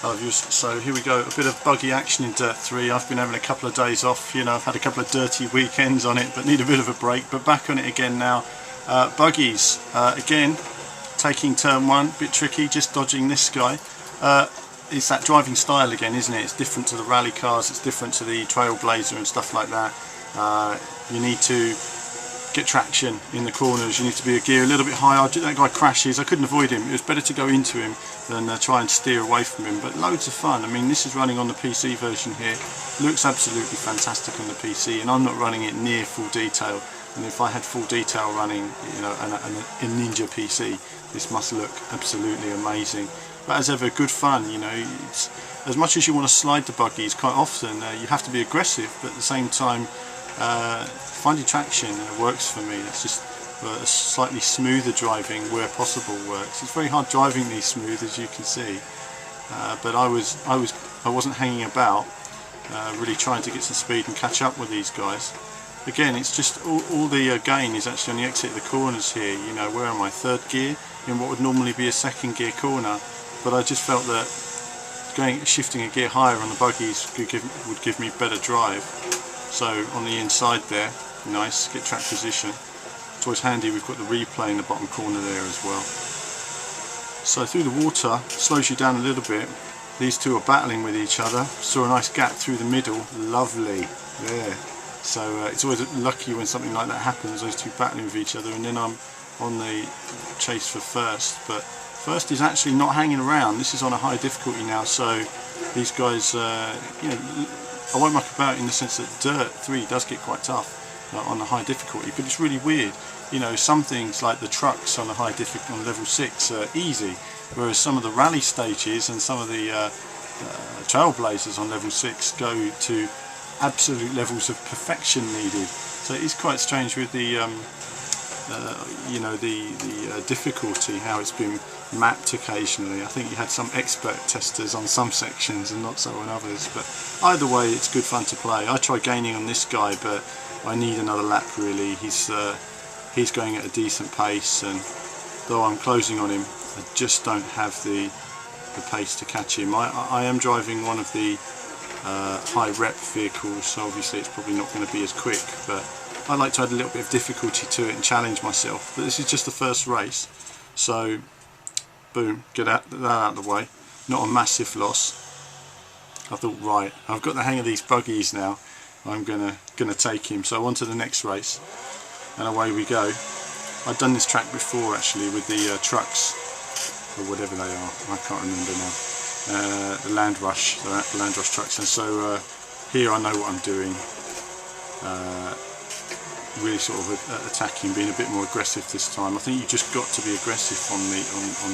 Hello viewers, so here we go, a bit of buggy action in Dirt 3. I've been having a couple of days off, you know, I've had a couple of dirty weekends on it, but need a bit of a break, but back on it again now. Buggies, again, taking turn 1, bit tricky, just dodging this guy. It's that driving style again, isn't it? It's different to the rally cars, it's different to the Trailblazer and stuff like that. You need to get traction in the corners, you need to be a gear a little bit higher. That guy crashes, I couldn't avoid him, it was better to go into him than try and steer away from him, but loads of fun. I mean, this is running on the PC version here, looks absolutely fantastic on the PC, and I'm not running it near full detail, and if I had full detail running, you know, and a Ninja PC, this must look absolutely amazing. But as ever, good fun, you know. It's, as much as you want to slide the buggies, quite often you have to be aggressive, but at the same time finding traction works for me. It's just a slightly smoother driving where possible works. It's very hard driving these smooth, as you can see, but I wasn't hanging about, really trying to get some speed and catch up with these guys. Again, it's just all the gain is actually on the exit of the corners here. You know, where am I? Third gear in what would normally be a second gear corner, but I just felt that shifting a gear higher on the buggies would give me better drive. So on the inside there, nice, get track position. It's always handy, we've got the replay in the bottom corner there as well. So through the water, slows you down a little bit. These two are battling with each other. Saw a nice gap through the middle, lovely, there. So it's always lucky when something like that happens, those two battling with each other, and then I'm on the chase for first. But first is actually not hanging around. This is on a high difficulty now, so these guys, you know, I won't muck about in the sense that Dirt 3 does get quite tough on the high difficulty, but it's really weird. You know, some things like the trucks on the high difficulty on level 6 are easy, whereas some of the rally stages and some of the Trailblazers on level 6 go to absolute levels of perfection needed. So it is quite strange with the you know, the difficulty, how it's been mapped occasionally. I think you had some expert testers on some sections and not so on others, but either way it's good fun to play. I tried gaining on this guy, but I need another lap really. He's going at a decent pace, and though I'm closing on him, I just don't have the pace to catch him. I am driving one of the high rep vehicles, so obviously it's probably not going to be as quick, but I like to add a little bit of difficulty to it and challenge myself. But this is just the first race, so boom, get that out of the way. Not a massive loss. I thought, right, I've got the hang of these buggies now, I'm gonna take him. So on to the next race, and away we go. I've done this track before actually with the trucks, or whatever they are, I can't remember now. The Land Rush trucks, and so here I know what I'm doing. Really sort of attacking, being a bit more aggressive this time. I think you just got to be aggressive on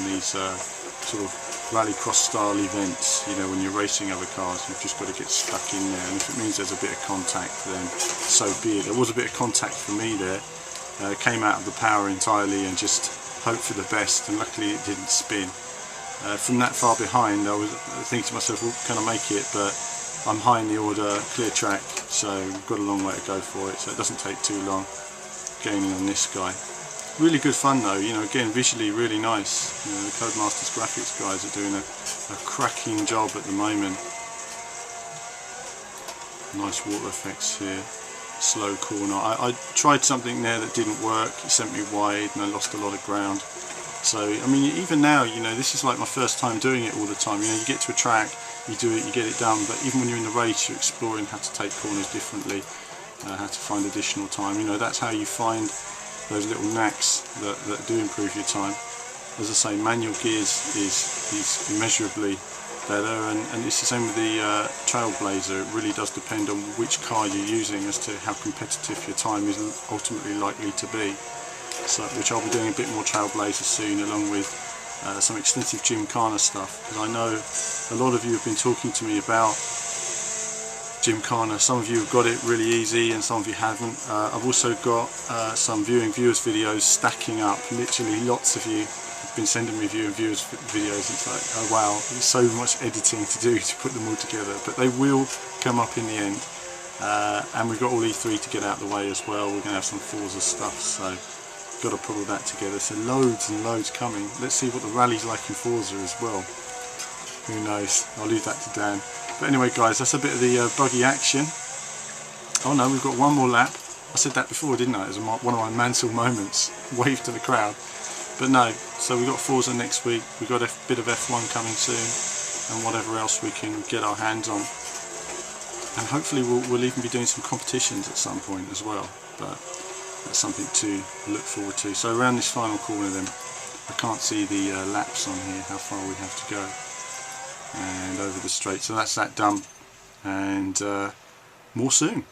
these sort of rallycross style events. You know, when you're racing other cars, you've just got to get stuck in there, and if it means there's a bit of contact, then so be it. There was a bit of contact for me there. Came out of the power entirely and just hoped for the best, and luckily it didn't spin. From that far behind, I was thinking to myself, well, can I make it? But I'm high in the order, clear track, so we've got a long way to go for it, so it doesn't take too long gaining on this guy. Really good fun though, you know, again visually really nice. You know, the Codemasters graphics guys are doing a cracking job at the moment. Nice water effects here, slow corner. I tried something there that didn't work, it sent me wide and I lost a lot of ground. So, I mean, even now, you know, this is like my first time doing it all the time. You know, you get to a track, you do it, you get it done, but even when you're in the race, you're exploring how to take corners differently, how to find additional time. You know, that's how you find those little knacks that do improve your time. As I say, manual gears is immeasurably better, and it's the same with the Trailblazer. It really does depend on which car you're using as to how competitive your time is ultimately likely to be. So, which I'll be doing a bit more Trailblazer soon, along with some extensive Gymkhana stuff, because I know a lot of you have been talking to me about Gymkhana. Some of you have got it really easy and some of you haven't. I've also got some viewers videos stacking up. Literally lots of you have been sending me viewers videos. It's like, oh wow, there's so much editing to do to put them all together, but they will come up in the end. And we've got all E3 to get out of the way as well. We're going to have some Forza stuff, so got to put all that together. So loads and loads coming. Let's see what the rally's like in Forza as well. Who knows? I'll leave that to Dan. But anyway guys, that's a bit of the buggy action. Oh no, we've got one more lap. I said that before, didn't I? It was one of my Mansell moments. Wave to the crowd. But no, so we've got Forza next week. We've got a bit of F1 coming soon, and whatever else we can get our hands on. And hopefully we'll even be doing some competitions at some point as well. But that's something to look forward to. So around this final corner then, I can't see the laps on here, how far we have to go. And over the straight. So that's that done. And more soon.